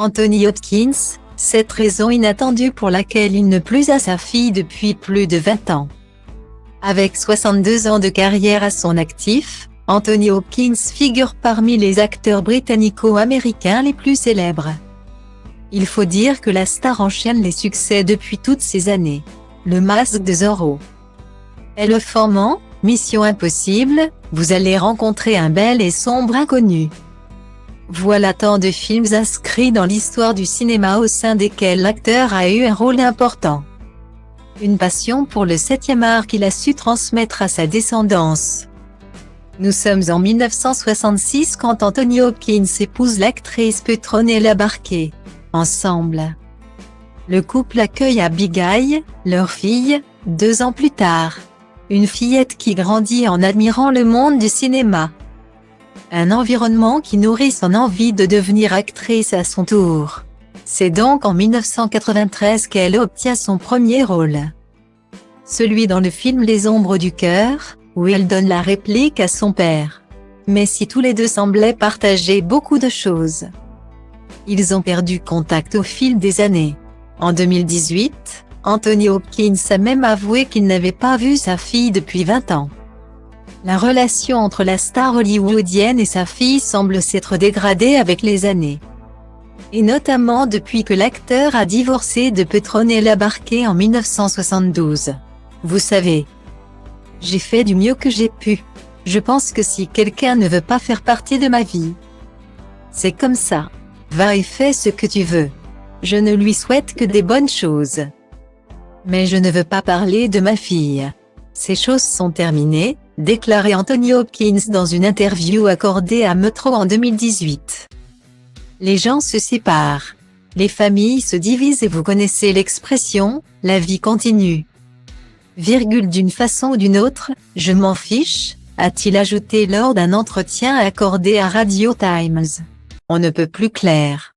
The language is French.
Anthony Hopkins, cette raison inattendue pour laquelle il ne plus à sa fille depuis plus de 20 ans. Avec 62 ans de carrière à son actif, Anthony Hopkins figure parmi les acteurs britannico-américains les plus célèbres. Il faut dire que la star enchaîne les succès depuis toutes ces années. Le Masque de Zorro, Éléphant, Mission Impossible, Vous allez rencontrer un bel et sombre inconnu. Voilà tant de films inscrits dans l'histoire du cinéma au sein desquels l'acteur a eu un rôle important. Une passion pour le 7e art qu'il a su transmettre à sa descendance. Nous sommes en 1966 quand Anthony Hopkins épouse l'actrice Petronella Barquet. Ensemble, le couple accueille Abigail, leur fille, 2 ans plus tard. Une fillette qui grandit en admirant le monde du cinéma. Un environnement qui nourrit son envie de devenir actrice à son tour. C'est donc en 1993 qu'elle obtient son premier rôle. Celui dans le film Les Ombres du cœur, où elle donne la réplique à son père. Mais si tous les deux semblaient partager beaucoup de choses, ils ont perdu contact au fil des années. En 2018, Anthony Hopkins a même avoué qu'il n'avait pas vu sa fille depuis 20 ans. La relation entre la star hollywoodienne et sa fille semble s'être dégradée avec les années. Et notamment depuis que l'acteur a divorcé de Petronella Barquet en 1972. Vous savez, j'ai fait du mieux que j'ai pu. Je pense que si quelqu'un ne veut pas faire partie de ma vie, c'est comme ça. Va et fais ce que tu veux. Je ne lui souhaite que des bonnes choses. Mais je ne veux pas parler de ma fille. Ces choses sont terminées, déclarait Anthony Hopkins dans une interview accordée à Metro en 2018. Les gens se séparent. Les familles se divisent et vous connaissez l'expression « la vie continue ». D'une façon ou d'une autre, je m'en fiche, a-t-il ajouté lors d'un entretien accordé à Radio Times. On ne peut plus clair.